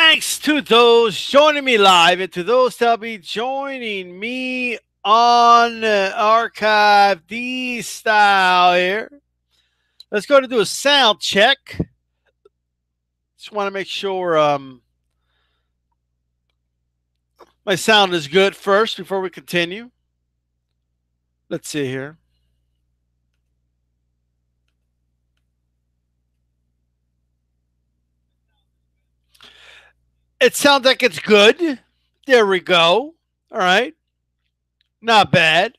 Thanks to those joining me live and to those that'll be joining me on Archive D style here. Let's go to do a sound check. Just want to make sure my sound is good first before we continue. Let's see here. It sounds like it's good. There we go. All right. Not bad.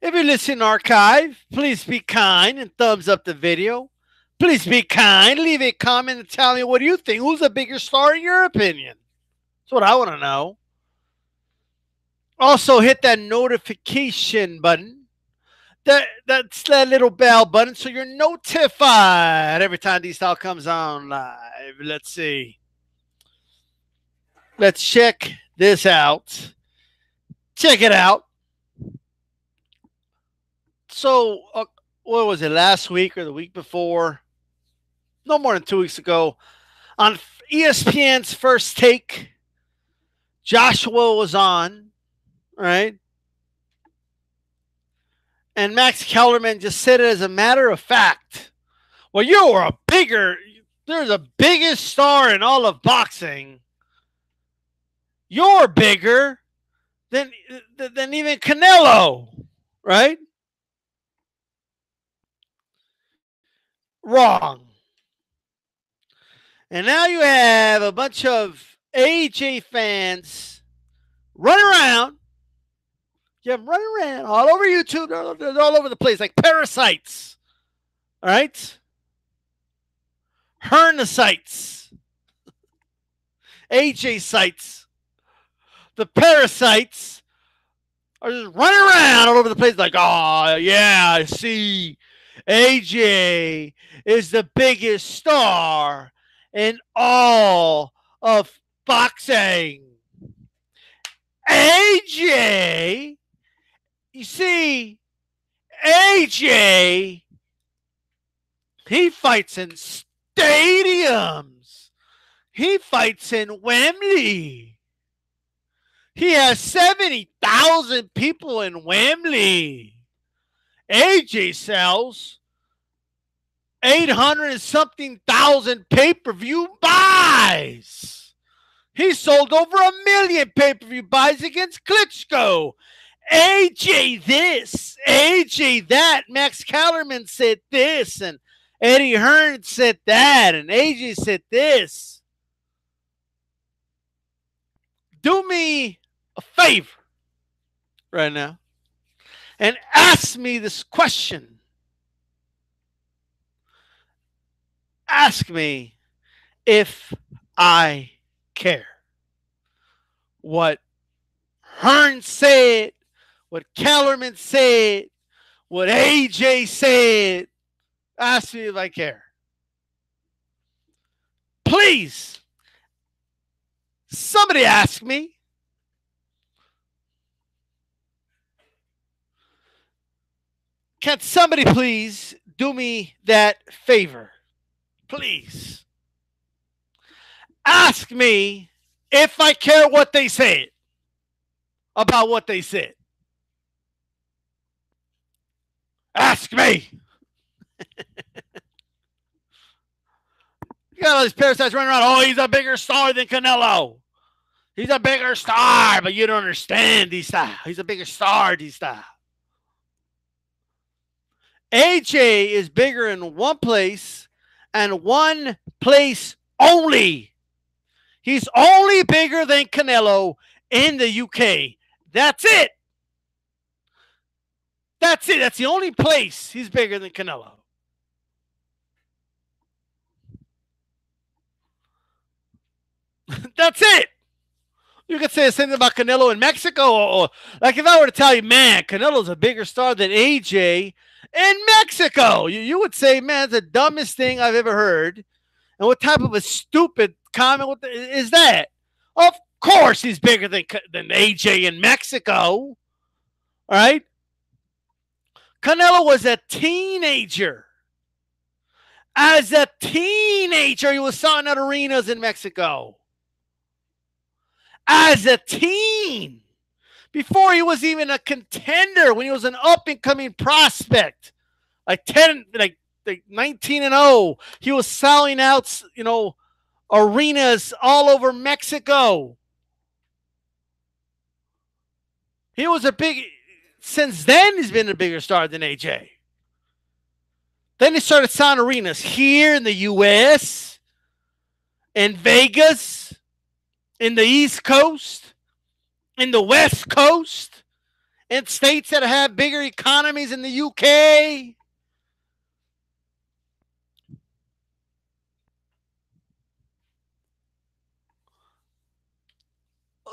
If you listen archive, please be kind and thumbs up the video. Please be kind. Leave a comment and tell me, what do you think? Who's a bigger star in your opinion? That's what I want to know. Also, hit that notification button. That's that little bell button so you're notified every time D-Style comes on live. Let's see. Let's check this out. Check it out. So, what was it, last week or the week before? No more than 2 weeks ago. On ESPN's First Take, Joshua was on, right? And Max Kellerman just said it as a matter of fact. Well, there's a biggest star in all of boxing. You're bigger than even Canelo, right? Wrong. And now you have a bunch of AJ fans running around. You have them running around all over YouTube. They're all over the place like parasites. All right? Hernocytes. AJ sites. The parasites are just running around all over the place like, oh, yeah, I see. AJ is the biggest star in all of boxing. AJ, you see, AJ, he fights in stadiums. He fights in Wembley. He has 70,000 people in Wembley. AJ sells 800 and something thousand pay-per-view buys. He sold over 1 million pay-per-view buys against Klitschko. AJ this, AJ that. Max Kellerman said this, and Eddie Hearn said that, and AJ said this. Do me a favor right now and ask me this question. Ask me if I care. What Hearn said, what Kellerman said, what AJ said. Ask me if I care. Please, somebody ask me. Can somebody please do me that favor? Please. Ask me if I care what they said about what they said. Ask me. You got all these parasites running around. Oh, he's a bigger star than Canelo. He's a bigger star, but you don't understand these style. He's a bigger star, these style. AJ is bigger in one place and one place only. He's only bigger than Canelo in the UK. That's it. That's it. That's the only place he's bigger than Canelo. That's it. You could say the same thing about Canelo in Mexico. Or like if I were to tell you, man, Canelo's a bigger star than AJ in Mexico, you would say, man, it's the dumbest thing I've ever heard. And what type of a stupid comment is that? Of course he's bigger than AJ in Mexico. All right? Canelo was a teenager. As a teenager, he was selling at arenas in Mexico. as a teen, before he was even a contender, when he was an up and coming prospect, like 19 and 0, he was selling out, arenas all over Mexico. He was since then he's been a bigger star than AJ. Then he started selling arenas here in the U.S., in Vegas, in the East Coast, in the West Coast, in states that have bigger economies in the UK.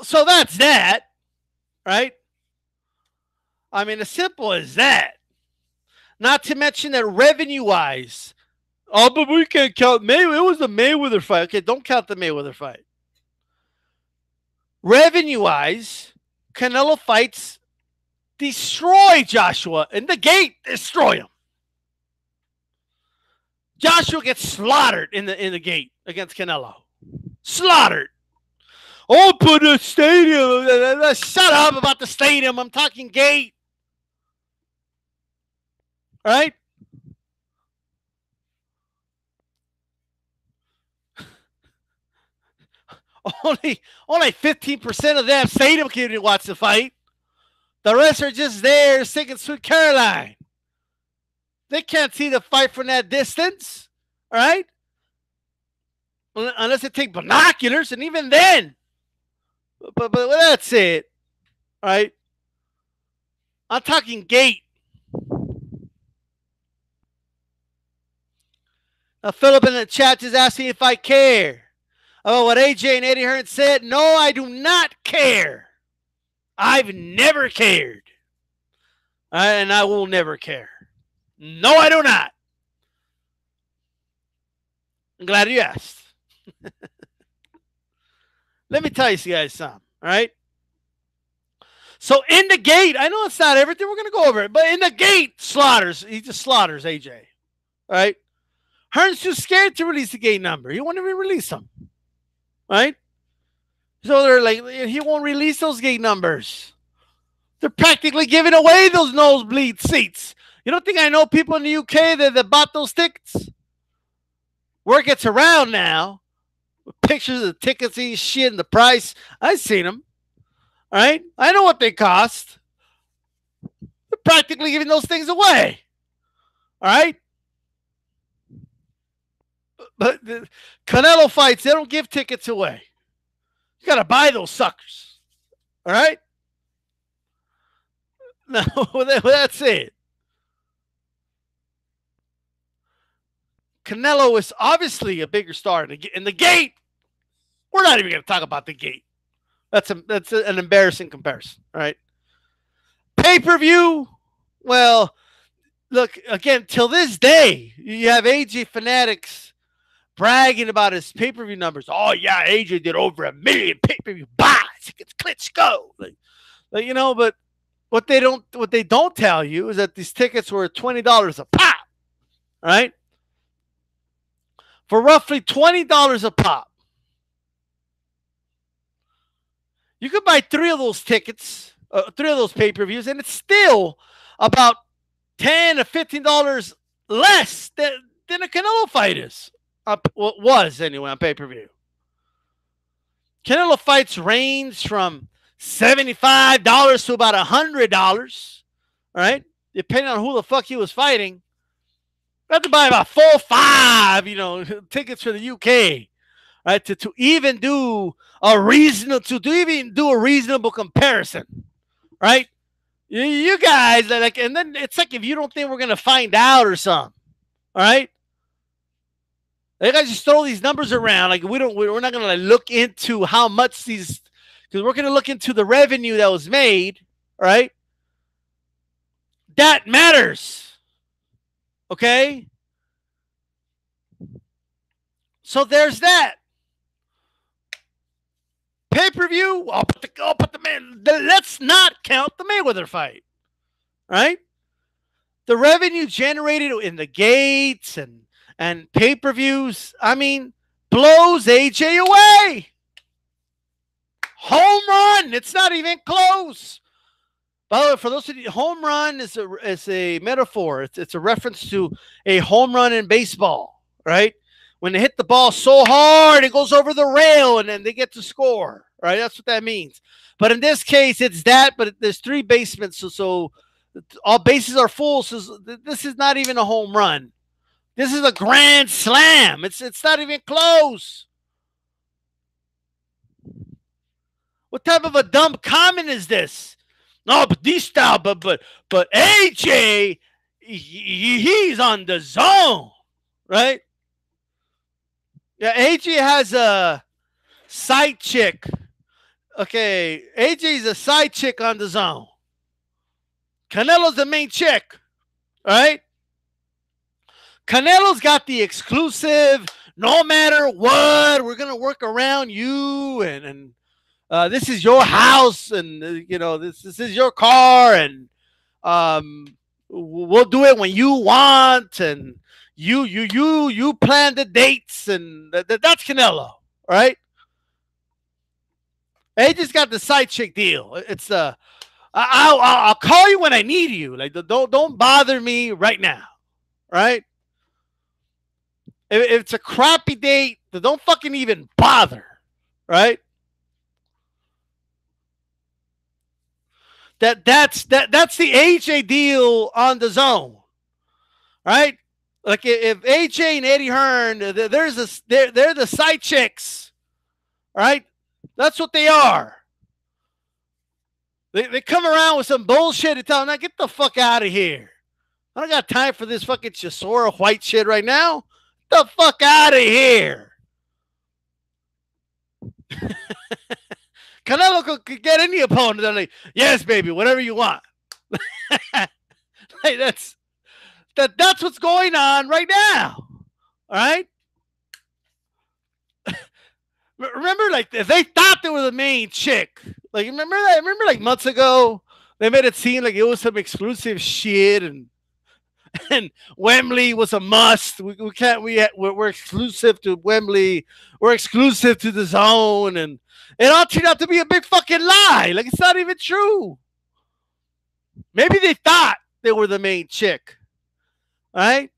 So that's that, right? I mean, as simple as that. Not to mention that revenue-wise, oh, but we can't count Mayweather. It was the Mayweather fight. Okay, don't count the Mayweather fight. Revenue-wise, Canelo fights destroy Joshua in the gate. Destroy him. Joshua gets slaughtered in the gate against Canelo. Slaughtered. Oh, but the stadium. Shut up about the stadium. I'm talking gate. All right? Only 15% of that stadium community watch the fight. The rest are just there singing Sweet Caroline. They can't see the fight from that distance. All right? Unless they take binoculars, and even then. But that's it. All right? I'm talking gate. Now, Philip in the chat is asking if I care about what AJ and Eddie Hearn said. No, I do not care. I've never cared. And I will never care. No, I do not. I'm glad you asked. Let me tell you guys something, all right? So in the gate, I know it's not everything. We're going to go over it. But in the gate, he just slaughters AJ, all right? Hearn's too scared to release the gate number. He won't even release them, right? So they're like, he won't release those gate numbers. They're practically giving away those nosebleed seats. You don't think I know people in the UK that bought those tickets? Word gets around now with pictures of the tickets and shit and the price. I've seen them. All right? I know what they cost. They're practically giving those things away. All right? But the Canelo fights, they don't give tickets away. You got to buy those suckers. All right? No, that's it. Canelo is obviously a bigger star in the gate. We're not even going to talk about the gate. That's an embarrassing comparison. All right? Pay-per-view, well, look, again, till this day, you have AJ Fanatics bragging about his pay-per-view numbers. Oh, yeah, AJ did over 1 million pay-per-view buys against Klitschko. But what they don't tell you is that these tickets were $20 a pop, right? For roughly $20 a pop. You could buy 3 of those tickets, 3 of those pay-per-views, and it's still about $10 or $15 less than a Canelo fight is. Was anyway on pay-per-view. Canelo fights range from $75 to about $100, right? Depending on who the fuck he was fighting. You have to buy about 4 or 5, tickets for the UK, right? To even do a reasonable comparison, right? You guys are like, and then it's like if you don't think we're gonna find out or something, all right? They guys just throw these numbers around. Like we're not gonna look into how much these, because we're gonna look into the revenue that was made, right? That matters. Okay? So there's that. Pay-per-view, let's not count the Mayweather fight. Right? The revenue generated in the gates and pay-per-views, blows AJ away. Home run. It's not even close. By the way, for those of you, home run is a metaphor. It's a reference to a home run in baseball, right? When they hit the ball so hard, it goes over the rail, and then they get to score, right? That's what that means. But in this case, it's that. But there's three basemen, so all bases are full. So this is not even a home run. This is a grand slam. It's not even close. What type of a dumb comment is this? No, but these style, but AJ, he's on the zone, right? Yeah, AJ has a side chick. Okay, AJ's a side chick on the zone. Canelo's the main chick, right? Canelo's got the exclusive. No matter what, we're gonna work around you, and this is your house, and this is your car, and we'll do it when you want, and you plan the dates, and that's Canelo, right? They just got the side chick deal. It's I'll call you when I need you. Like don't bother me right now, right? If it's a crappy date, don't fucking even bother, right? That's the AJ deal on the zone, right? Like if AJ and Eddie Hearn, they're the side chicks, right? That's what they are. They come around with some bullshit and tell them, now get the fuck out of here. I don't got time for this fucking Chisora white shit right now. Get the fuck out of here. Canelo could get any opponent. They're like, yes, baby, whatever you want. Like that's what's going on right now. All right. Remember, like if they thought they were the main chick, like remember like months ago they made it seem like it was some exclusive shit, and Wembley was a must. We're exclusive to Wembley. We're exclusive to the zone, and it all turned out to be a big fucking lie. Like it's not even true. Maybe they thought they were the main chick, right?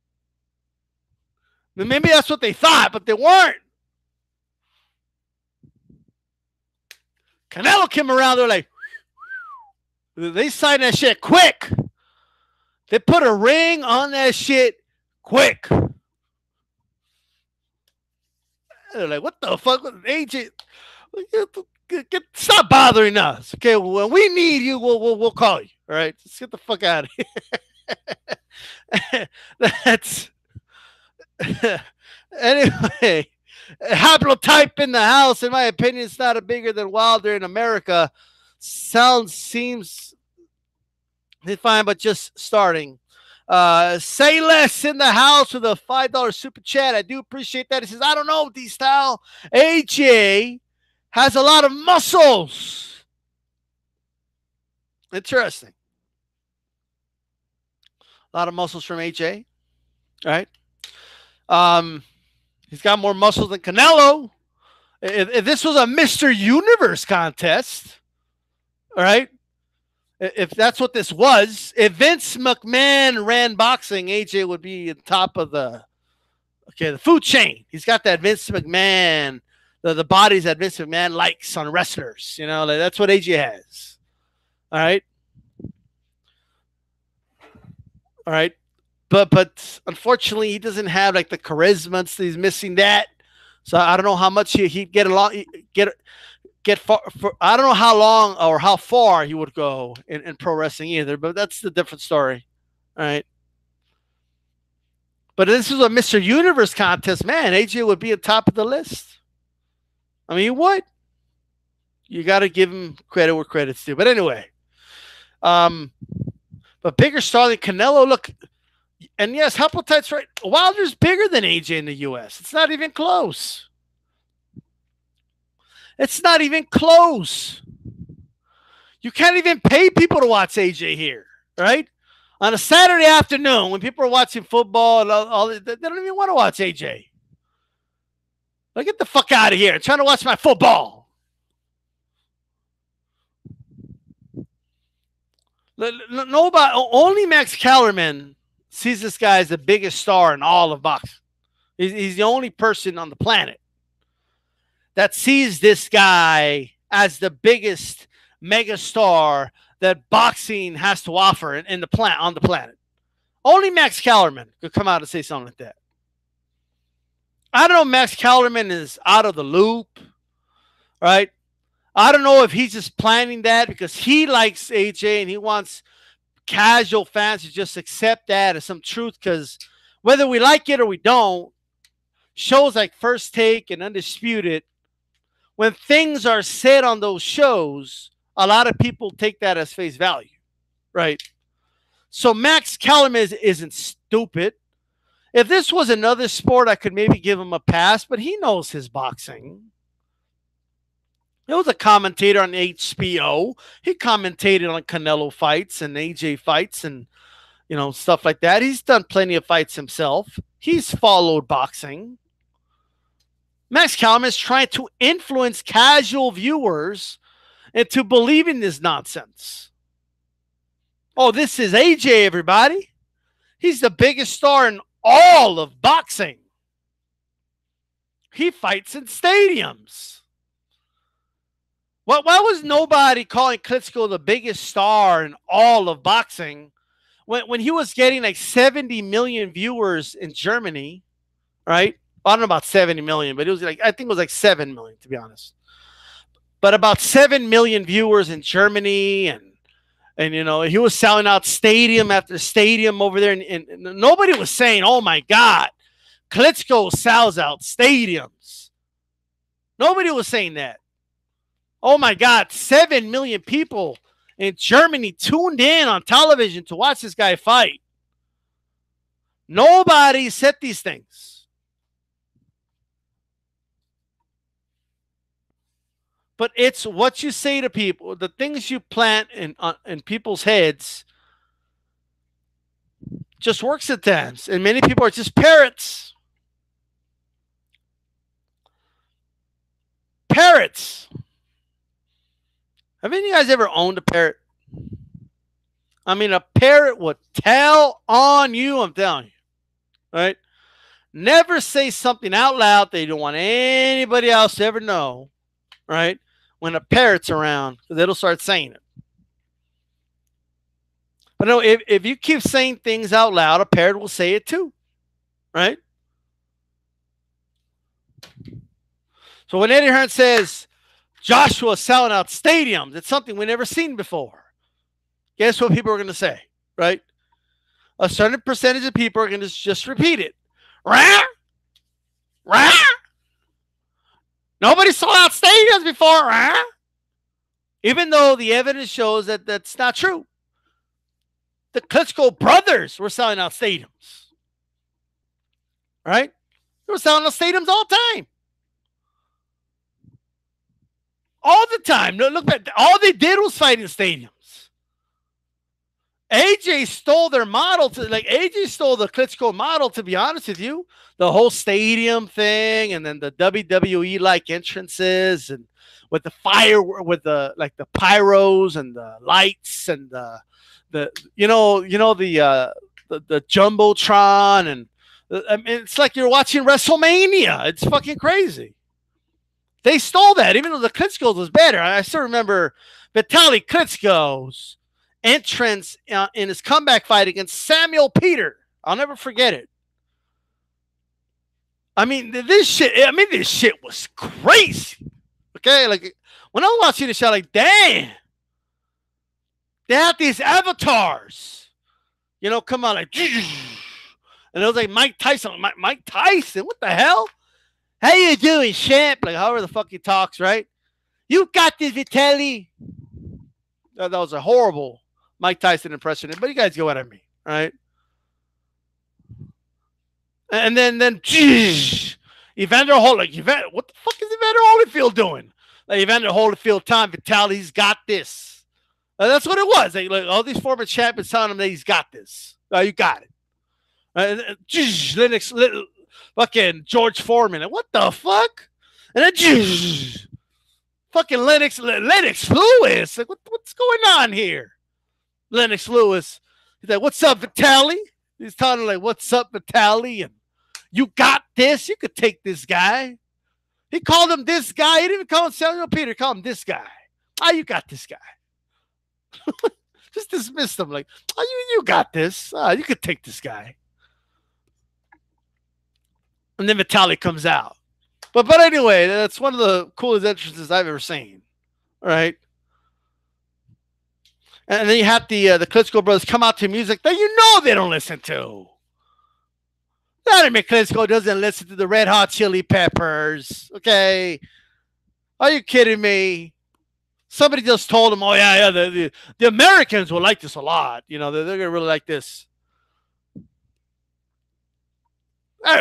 Maybe that's what they thought, but they weren't. Canelo came around. They're like, they signed that shit quick. They put a ring on that shit quick. They're like, what the fuck? AJ, stop bothering us. Okay, when we need you, we'll call you. All right, let's get the fuck out of here. That's anyway. Haplotype in the house, in my opinion, is not a bigger than Wilder in America. Seems fine, but just starting. Say less in the house with a $5 super chat. I do appreciate that. He says, I don't know, D-Style. AJ has a lot of muscles. Interesting. A lot of muscles from AJ. All right. He's got more muscles than Canelo. If this was a Mr. Universe contest, all right, if that's what this was, if Vince McMahon ran boxing, AJ would be at the top of the food chain. He's got that Vince McMahon, the bodies that Vince McMahon likes on wrestlers. Like that's what AJ has. All right. All right. But unfortunately, he doesn't have like the charisma. So he's missing that. So I don't know how much he'd get along. Get far. I don't know how long or how far he would go in pro wrestling either. But that's the different story. All right. But if this is a Mr. Universe contest, man, AJ would be at top of the list. I mean, he would. You got to give him credit where credit's due. But anyway, but bigger star than Canelo. Look. And yes, Haplotype's right. Wilder's bigger than AJ in the U.S. It's not even close. It's not even close. You can't even pay people to watch AJ here, right? On a Saturday afternoon when people are watching football and all they don't even want to watch AJ. Like, get the fuck out of here. I'm trying to watch my football. Nobody, only Max Kellerman sees this guy as the biggest star in all of boxing. He's the only person on the planet that sees this guy as the biggest mega star that boxing has to offer in the on the planet. Only Max Kellerman could come out and say something like that. I don't know if Max Kellerman is out of the loop, right? I don't know if he's just planning that because he likes AJ and he wants casual fans to just accept that as some truth, because whether we like it or we don't, shows like First Take and Undisputed, when things are said on those shows, a lot of people take that as face value, right? So Max Kellerman isn't stupid. If this was another sport, I could maybe give him a pass, but he knows his boxing. He was a commentator on HBO. He commentated on Canelo fights and AJ fights and, you know, stuff like that. He's done plenty of fights himself. He's followed boxing. Max Kellerman is trying to influence casual viewers into believing this nonsense. Oh, this is AJ, everybody. He's the biggest star in all of boxing. He fights in stadiums. Why was nobody calling Klitschko the biggest star in all of boxing when he was getting like 70 million viewers in Germany, right? I don't know about 70 million, but it was like, I think it was like 7 million, to be honest. But about 7 million viewers in Germany, and you know, he was selling out stadium after stadium over there, and nobody was saying, oh my God, Klitschko sells out stadiums. Nobody was saying that. Oh my God, 7 million people in Germany tuned in on television to watch this guy fight. Nobody said these things. But it's what you say to people, the things you plant in people's heads just works at times. And many people are just parrots. Parrots. Have any of you guys ever owned a parrot? I mean, a parrot would tell on you, I'm telling you. Right? Never say something out loud that you don't want anybody else to ever know. Right? When a parrot's around, because it'll start saying it. But no, if you keep saying things out loud, a parrot will say it too. Right? So when Eddie Hearn says, Joshua selling out stadiums, it's something we never seen before. Guess what people are going to say, right? A certain percentage of people are going to just repeat it. Rah! Rah! Nobody sold out stadiums before, rah! Even though the evidence shows that that's not true. The Klitschko brothers were selling out stadiums. Right? They were selling out stadiums all the time. All the time. Look back. All they did was fight in stadiums. AJ stole their model. AJ stole the Klitschko model, to be honest with you. The whole stadium thing, and then the WWE-like entrances, and with the fire, with the pyros and the lights, and the jumbotron, and I mean, it's like you're watching WrestleMania. It's fucking crazy. They stole that, even though the Klitschko's was better. I still remember Vitaly Klitschko's entrance in his comeback fight against Samuel Peter. I'll never forget it. I mean, this shit was crazy. Okay, like when I was watching the show, like, damn, they have these avatars, come on, like, and it was like Mike Tyson. Mike Tyson, what the hell? How you doing, champ? Like, however the fuck he talks, right? You got this, Vitaly. That was a horrible Mike Tyson impression, but you guys get what I mean, right? And then Evander Holyfield. What the fuck is Evander Holyfield doing? Like, Evander Holyfield telling Vitaly he's got this. That's what it was. Like all these former champions telling him that he's got this. You got it. Lennox. Fucking George Foreman. What the fuck? And then fucking Lennox Lewis. Like, what's going on here? Lennox Lewis. He's like, "What's up, Vitaly?" He's telling him like, "What's up, Vitaly?" And you got this. You could take this guy. He called him this guy. He didn't even call him Samuel Peter. He called him this guy. Ah, you got this guy. Just dismissed him like, "Oh, you got this. You could take this guy." And then Vitaly comes out. But anyway, that's one of the coolest entrances I've ever seen. All right. And then you have the Klitschko brothers come out to music that you know they don't listen to. Vladimir Klitschko doesn't listen to the Red Hot Chili Peppers. Okay. Are you kidding me? Somebody just told him, "Oh, yeah, the Americans will like this a lot. You know, they're going to really like this."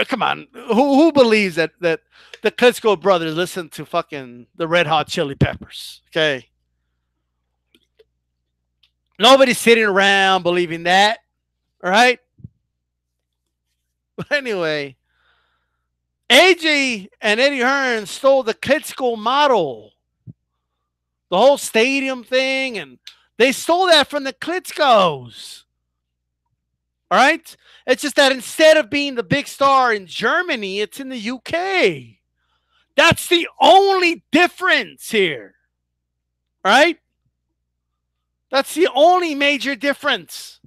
Come on. Who believes that the Klitschko brothers listen to fucking the Red Hot Chili Peppers? Okay. Nobody's sitting around believing that. All right. But anyway, AJ and Eddie Hearn stole the Klitschko model, the whole stadium thing, and they stole that from the Klitschkos. All right? It's just that instead of being the big star in Germany, it's in the UK. That's the only difference here. All right? That's the only major difference.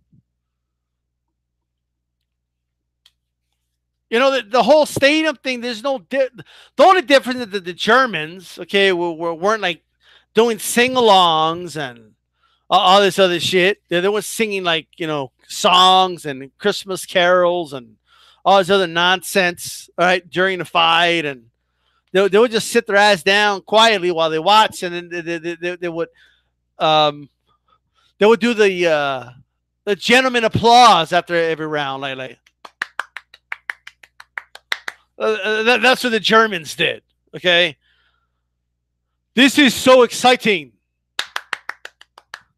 You know, the whole stadium thing, there's no... the only difference is that the Germans, okay, weren't like doing sing-alongs and all this other shit. They were singing like, you know, songs and Christmas carols and all this other nonsense, right, during the fight. And they would just sit their ass down quietly while they watch, and then they would do the gentleman applause after every round, like that's what the Germans did. Okay, this is so exciting.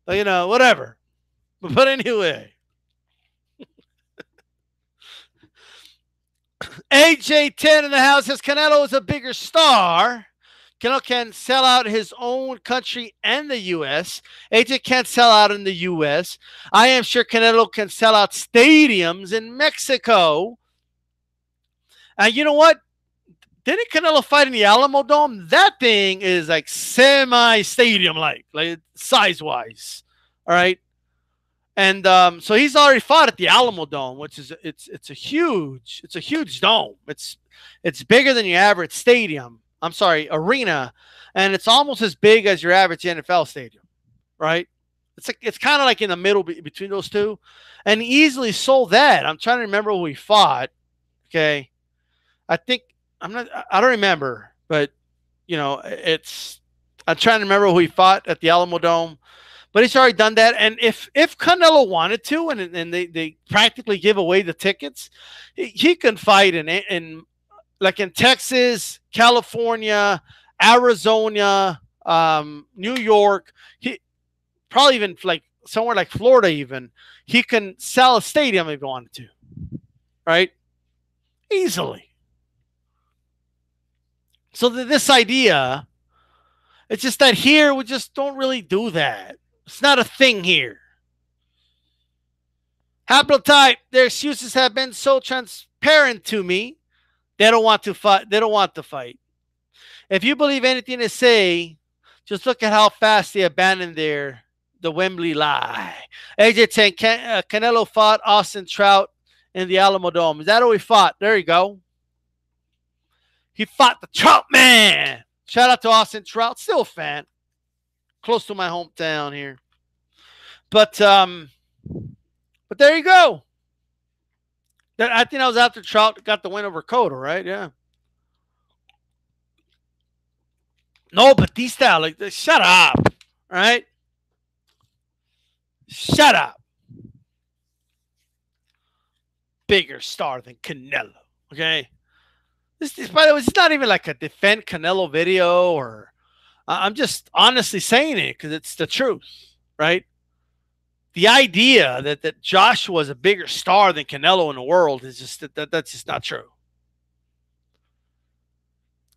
You know, whatever. But anyway, AJ10 in the house says Canelo is a bigger star. Canelo can sell out his own country and the U.S. AJ can't sell out in the U.S. I am sure Canelo can sell out stadiums in Mexico. And you know what? Didn't Canelo fight in the Alamo Dome? That thing is like semi-stadium like size-wise. All right. And so he's already fought at the Alamo Dome, which is it's a huge dome. It's bigger than your average stadium. I'm sorry, arena, and it's almost as big as your average NFL stadium, right? It's kind of like in the middle between those two, and he easily sold that. I'm trying to remember who he fought. Okay, I don't remember, but you know, I'm trying to remember who he fought at the Alamo Dome. But he's already done that. And if Canelo wanted to, and they practically give away the tickets, he can fight in like in Texas, California, Arizona, New York. He probably even like somewhere like Florida even. He can sell a stadium if he wanted to. Right? Easily. So this idea, it's just that here we just don't really do that. It's not a thing here. Haplotype, their excuses have been so transparent to me. They don't want to fight. They don't want to fight. If you believe anything they say, just look at how fast they abandoned the Wembley lie. AJ10 Canelo fought Austin Trout in the Alamo Dome. Is that who he fought? There you go. He fought the Trout man. Shout out to Austin Trout. Still a fan. Close to my hometown here. But there you go. I think that was after Trout got the win over Cotto, right? Yeah. No, Batista, like, shut up. All right? Shut up. Bigger star than Canelo. Okay? This by the way, it's not even like a defend Canelo video, or I'm just honestly saying it because it's the truth, right? The idea that Joshua is a bigger star than Canelo in the world is just that's just not true.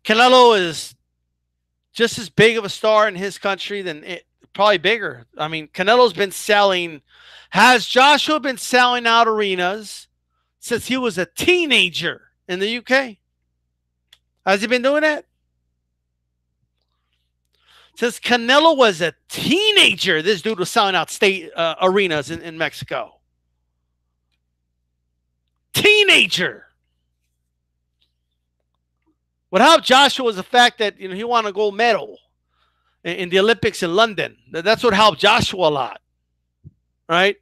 Canelo is just as big of a star in his country than Probably bigger. I mean, Canelo's been selling. Has Joshua been selling out arenas since he was a teenager in the UK? Has he been doing that? Since Canelo was a teenager, this dude was selling out state arenas in Mexico. Teenager. What helped Joshua was the fact that he won a gold medal in the Olympics in London. That's what helped Joshua a lot, right?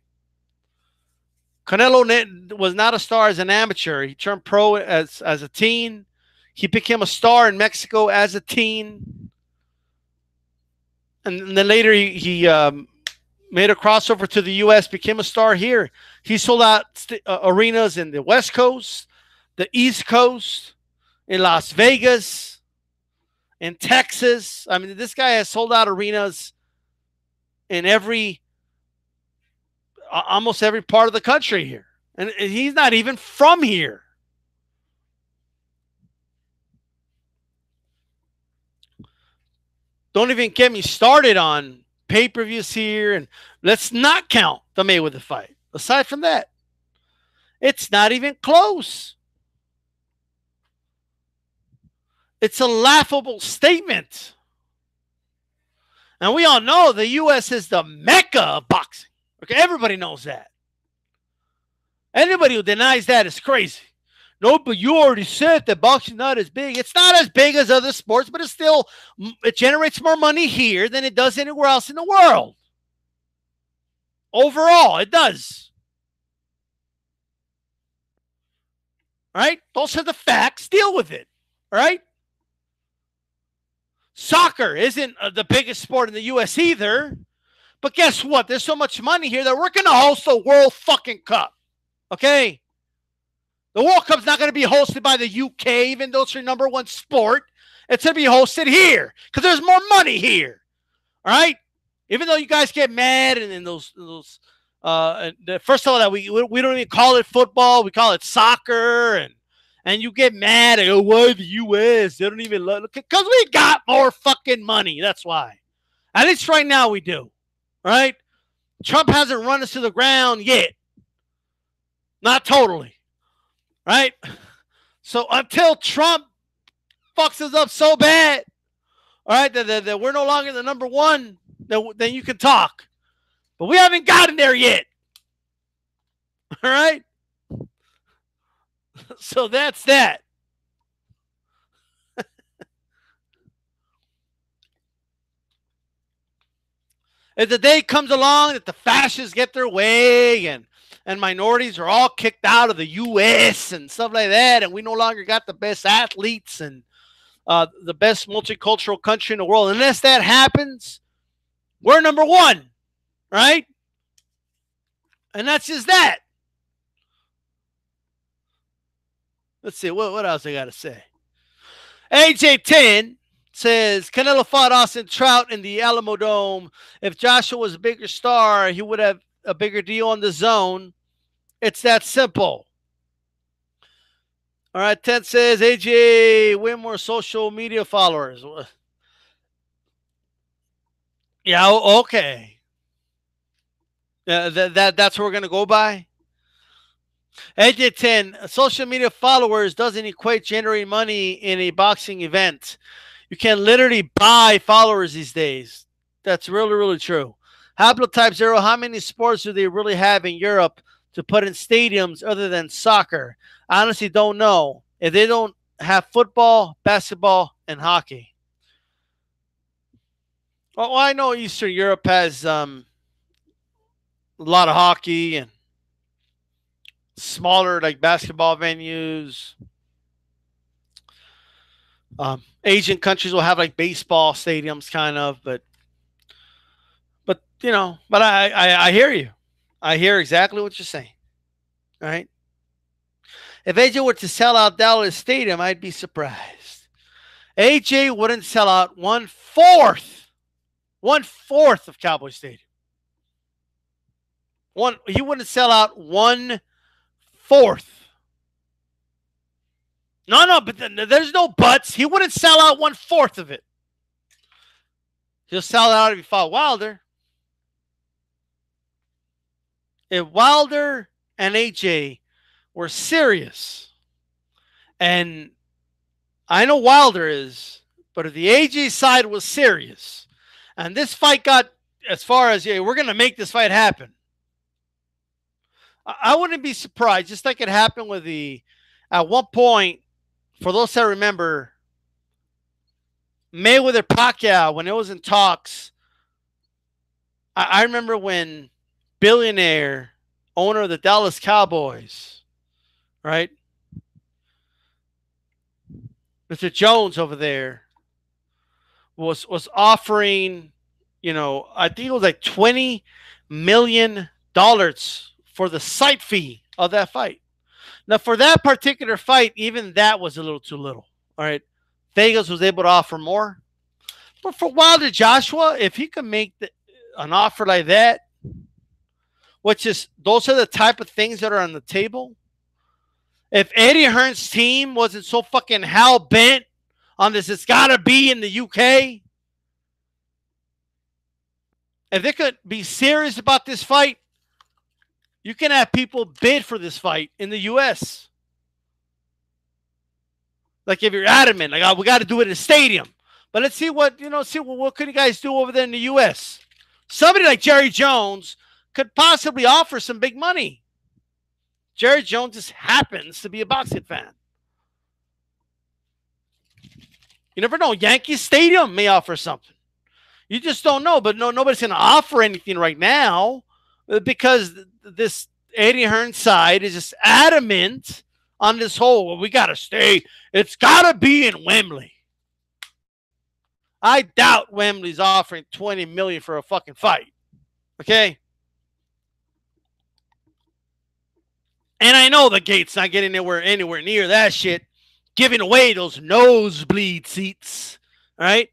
Canelo was not a star as an amateur. He turned pro as a teen. He became a star in Mexico as a teen. And then later he made a crossover to the U.S., became a star here. He sold out arenas in the West Coast, the East Coast, in Las Vegas, in Texas. I mean, this guy has sold out arenas in almost every part of the country here. And he's not even from here. Don't even get me started on pay-per-views here. And let's not count the Mayweather fight. Aside from that, it's not even close. It's a laughable statement. And we all know the U.S. is the mecca of boxing. Okay, everybody knows that. Anybody who denies that is crazy. No, but you already said that boxing's not as big. It's not as big as other sports, but it generates more money here than it does anywhere else in the world. Overall, it does. All right? Those are the facts. Deal with it. All right? Soccer isn't the biggest sport in the U.S. either. But guess what? There's so much money here that we're going to host the World fucking Cup. Okay? The World Cup's not going to be hosted by the UK, even though it's your number one sport. It's going to be hosted here because there's more money here. All right? Even though you guys get mad and those first of all, that we don't even call it football. We call it soccer. And you get mad. And, why the U.S.? They don't even look. Because we got more fucking money. That's why. At least right now we do. Right? Trump hasn't run us to the ground yet. Not totally. Right? So until Trump fucks us up so bad, all right, that we're no longer the number one, then you can talk. But we haven't gotten there yet. All right? So that's that. If the day comes along that the fascists get their way and minorities are all kicked out of the U.S. and stuff like that, and we no longer got the best athletes and the best multicultural country in the world, unless that happens, we're number one, right? And that's just that. Let's see, what else I got to say? AJ10 says, Canelo fought Austin Trout in the Alamo Dome. If Joshua was a bigger star, he would have a bigger deal on the zone. It's that simple. All right, 10 says, AJ, way more social media followers. Yeah, okay. That's what we're going to go by? AJ10, social media followers doesn't equate generating money in a boxing event. You can literally buy followers these days. That's really, really true. Haplotype 0, how many sports do they really have in Europe to put in stadiums other than soccer? I honestly don't know. If they don't have football, basketball, and hockey. Well, I know Eastern Europe has a lot of hockey and smaller like basketball venues. Asian countries will have like baseball stadiums, kind of, but I hear you. I hear exactly what you're saying. All right. If AJ were to sell out Dallas Stadium, I'd be surprised. AJ wouldn't sell out 1/4 of Cowboy Stadium. He wouldn't sell out 1/4. No, but there's no buts. He wouldn't sell out 1/4 of it. He'll sell out if he fought Wilder. If Wilder and AJ were serious, and I know Wilder is, but if the AJ side was serious, and this fight got as far as, yeah, we're going to make this fight happen, I wouldn't be surprised, just like it happened with at one point, for those that remember, Mayweather Pacquiao, when it was in talks, I remember when billionaire owner of the Dallas Cowboys, right, Mr. Jones over there, was offering, I think it was like $20 million for the site fee of that fight. Now, for that particular fight, even that was a little too little. All right. Vegas was able to offer more. But for Wilder Joshua, if he could make an offer like that, which is, those are the type of things that are on the table. If Eddie Hearn's team wasn't so fucking hell bent on this, it's got to be in the UK. If they could be serious about this fight, you can have people bid for this fight in the US. Like if you're adamant, like, oh, we got to do it in a stadium. But let's see what could you guys do over there in the US? Somebody like Jerry Jones could possibly offer some big money. Jerry Jones just happens to be a boxing fan. You never know. Yankee Stadium may offer something. You just don't know. But nobody's going to offer anything right now because this Eddie Hearn side is just adamant on this whole, well, we got to stay. It's got to be in Wembley. I doubt Wembley's offering $20 million for a fucking fight. Okay? And I know the gate's not getting anywhere near that shit, giving away those nosebleed seats. All right?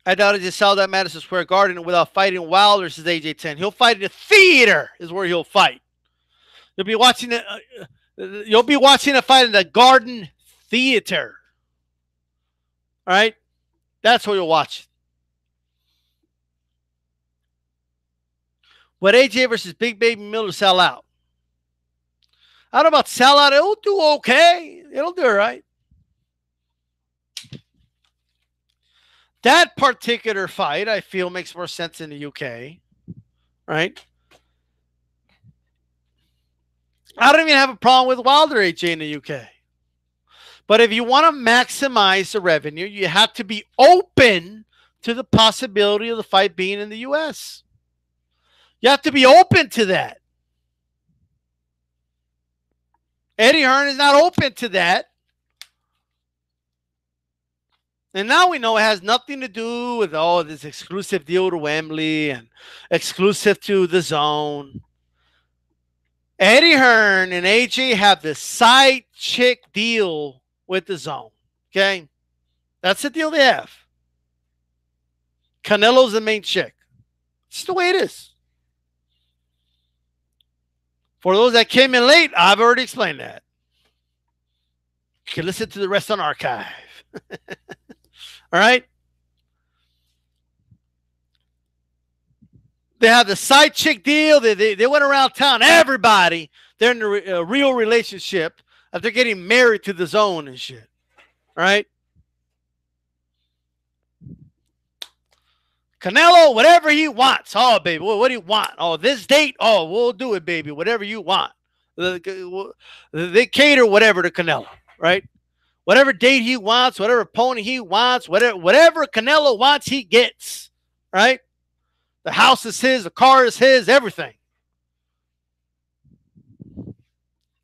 I doubt he just sell that Madison Square Garden without fighting Wilder, says AJ10. He'll fight in a theater is where he'll fight. You'll be watching a fight in the Garden Theater. All right? That's where you'll watch. But AJ versus Big Baby Miller sell out. I don't know about sell out. It'll do okay. It'll do all right. That particular fight, I feel, makes more sense in the UK. Right? I don't even have a problem with Wilder AJ in the UK. But if you want to maximize the revenue, you have to be open to the possibility of the fight being in the US. You have to be open to that. Eddie Hearn is not open to that. And now we know it has nothing to do with, this exclusive deal to Wembley and exclusive to the zone. Eddie Hearn and AJ have the side chick deal with the zone. Okay? That's the deal they have. Canelo's the main chick. It's the way it is. For those that came in late, I've already explained that. You can listen to the rest on archive. All right? They have the side chick deal. They went around town. Everybody, they're in a real relationship. They're getting married to the zone and shit. All right? Canelo, whatever he wants. Oh, baby, what do you want? Oh, this date? Oh, we'll do it, baby. Whatever you want. They cater whatever to Canelo, right? Whatever date he wants, whatever pony he wants, whatever Canelo wants, he gets, right? The house is his, the car is his, everything.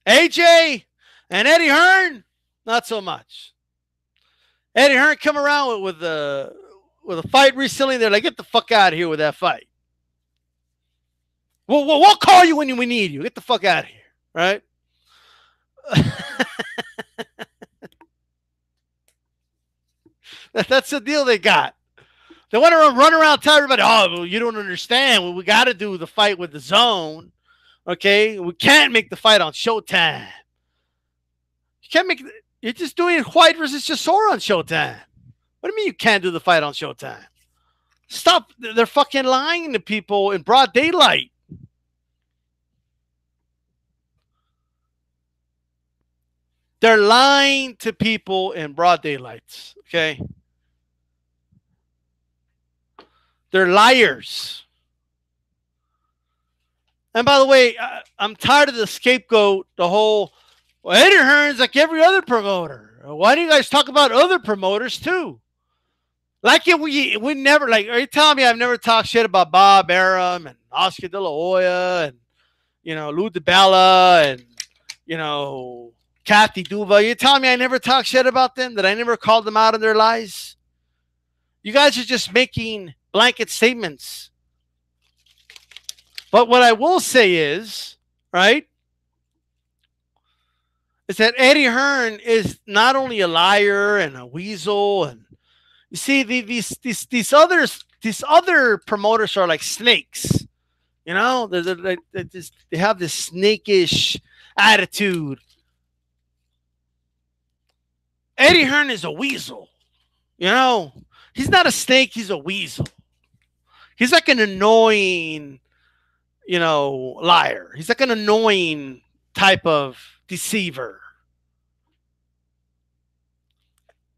AJ and Eddie Hearn, not so much. Eddie Hearn come around with a fight recently. They're like, get the fuck out of here with that fight. We'll call you when we need you. Get the fuck out of here, right? That's the deal they got. They want to run around tell everybody, oh, you don't understand. Well, we got to do the fight with the zone. Okay? We can't make the fight on Showtime. You You're just doing White versus Chisora on Showtime. What do you mean you can't do the fight on Showtime? Stop. They're fucking lying to people in broad daylight. They're lying to people in broad daylight. Okay? They're liars. And by the way, I'm tired of the scapegoat, the whole, well, Eddie Hearn's like every other promoter. Why do you guys talk about other promoters too? Like if we never, like, are you telling me I've never talked shit about Bob Arum and Oscar De La Hoya and, you know, Lou DiBella and, you know, Kathy Duva? You're telling me I never talked shit about them? That I never called them out on their lies? You guys are just making blanket statements. But what I will say is, right, is that Eddie Hearn is not only a liar and a weasel, and you see these other promoters are like snakes, you know. They have this snakish attitude. Eddie Hearn is a weasel, you know. He's not a snake. He's a weasel. He's like an annoying, you know, liar. He's like an annoying type of deceiver.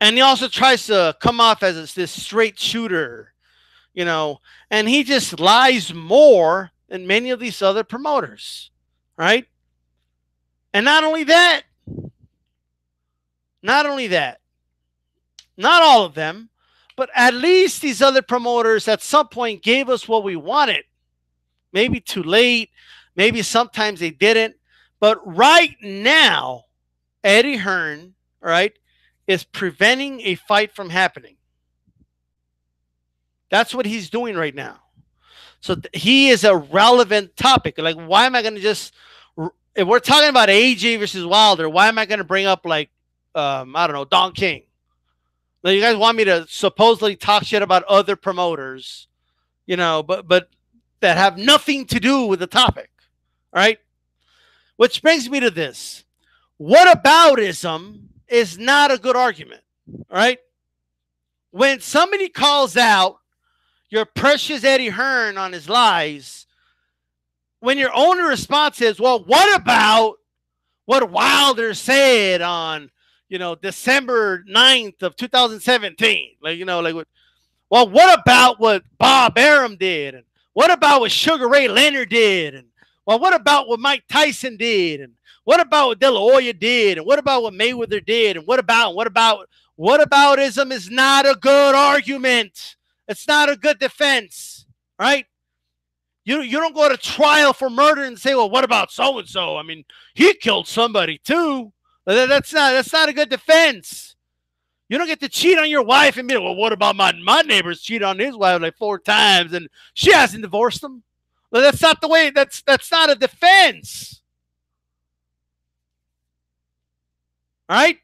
And he also tries to come off as this straight shooter, you know, and he just lies more than many of these other promoters, right? And not only that, not all of them, but at least these other promoters at some point gave us what we wanted. Maybe too late, maybe sometimes they didn't. But right now, Eddie Hearn, right, is preventing a fight from happening. That's what he's doing right now. So he is a relevant topic. Like, why am I going to just, if we're talking about AJ versus Wilder, why am I going to bring up, like, I don't know, Don King? Like, you guys want me to supposedly talk shit about other promoters, you know, but that have nothing to do with the topic, right? Which brings me to this. Whataboutism is not a good argument, right? When somebody calls out your precious Eddie Hearn on his lies, when your only response is, well, what about what Wilder said on, you know, December 9th of 2017? Like, you know, like, well, what about what Bob Arum did? And what about what Sugar Ray Leonard did? And, well, what about what Mike Tyson did? And what about what De La Hoya did? And what about what Mayweather did? And what about? Whataboutism is not a good argument. It's not a good defense, right? You don't go to trial for murder and say, well, what about so-and-so? I mean, he killed somebody too. That's not a good defense. You don't get to cheat on your wife and be like, well, what about my neighbor's cheated on his wife like 4 times and she hasn't divorced him? Well, that's not the way. That's not a defense. All right?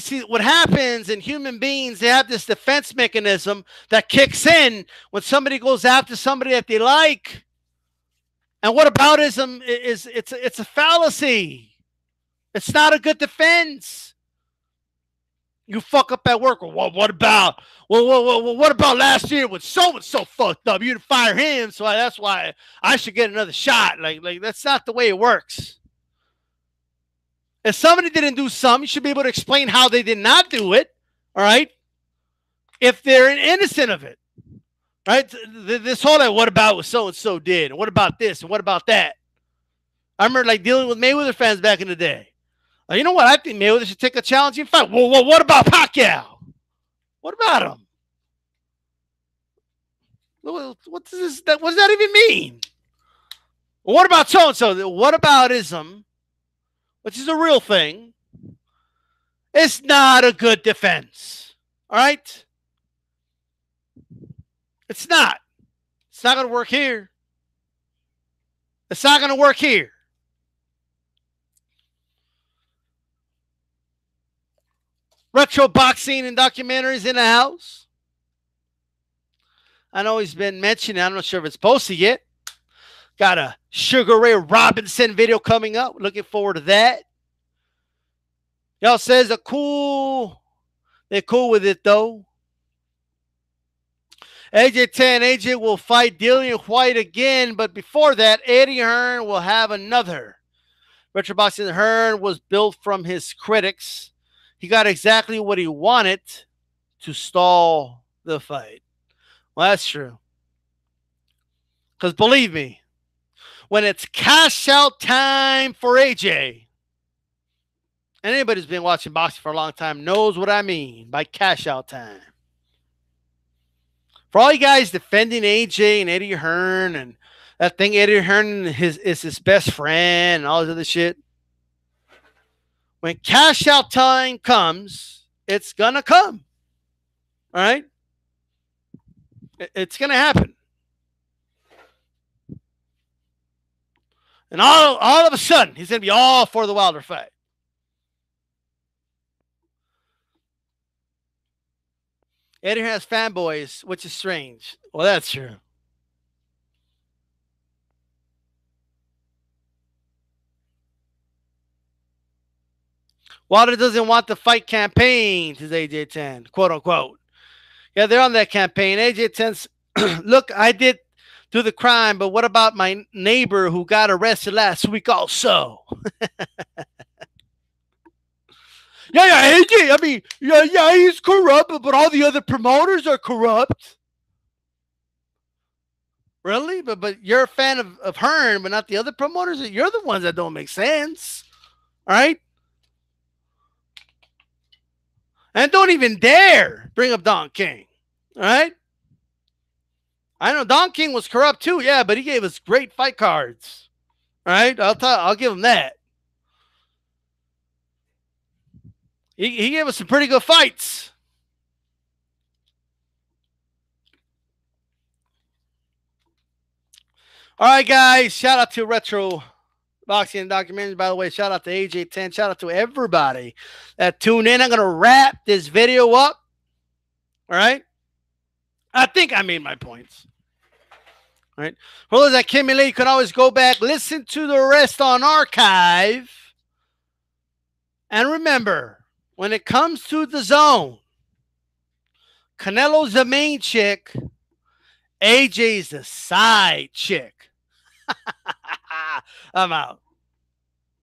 See what happens in human beings, they have this defense mechanism that kicks in when somebody goes after somebody that they like. And whataboutism is it's a fallacy. It's not a good defense. You fuck up at work. Well, what about? Well, what about last year when so-and-so fucked up? You'd fire him, so that's why I should get another shot. Like that's not the way it works. If somebody didn't do something, you should be able to explain how they did not do it, all right? If they're innocent of it, right? This whole, like, what about what so-and-so did? And what about this? And what about that? I remember, like, dealing with Mayweather fans back in the day. You know what? I think Mayweather should take a challenging fight. Well, what about Pacquiao? What about him? What does that even mean? Well, what about so-and-so? Whataboutism, which is a real thing, it's not a good defense. All right? It's not. It's not going to work here. It's not going to work here. Retro boxing and documentaries in the house. I know he's been mentioning, I'm not sure if it's posted yet. Got a Sugar Ray Robinson video coming up. Looking forward to that. Y'all says they're cool with it though. AJ will fight Dillian White again, but before that, Eddie Hearn will have another. Retro Boxing Hearn was built from his critics. He got exactly what he wanted to stall the fight. Well, that's true. Because believe me, when it's cash out time for AJ, and anybody who's been watching boxing for a long time knows what I mean by cash out time. For all you guys defending AJ and Eddie Hearn and that thing Eddie Hearn is his best friend and all this other shit, when cash out time comes, it's going to come. All right? It's going to happen. And all of a sudden, he's going to be all for the Wilder fight. Eddie Hearn has fanboys, which is strange. Well, that's true. Wilder doesn't want the fight campaign, says AJ 10, quote unquote. Yeah, they're on that campaign. AJ 10's, look, I did do the crime, but what about my neighbor who got arrested last week also? Yeah, AJ, I mean, yeah, he's corrupt, but all the other promoters are corrupt. Really? But you're a fan of Hearn, but not the other promoters? You're the ones that don't make sense. All right? And don't even dare bring up Don King. All right? I know Don King was corrupt too, yeah, but he gave us great fight cards. All right? I'll give him that. He gave us some pretty good fights. All right, guys. Shout out to Retro Boxing and Documentaries. By the way, shout out to AJ 10. Shout out to everybody that tuned in. I'm going to wrap this video up. All right? I think I made my points. All right? For those that came in late, you can always go back, listen to the rest on archive. And remember, when it comes to the zone, Canelo's the main chick, AJ's the side chick. I'm out.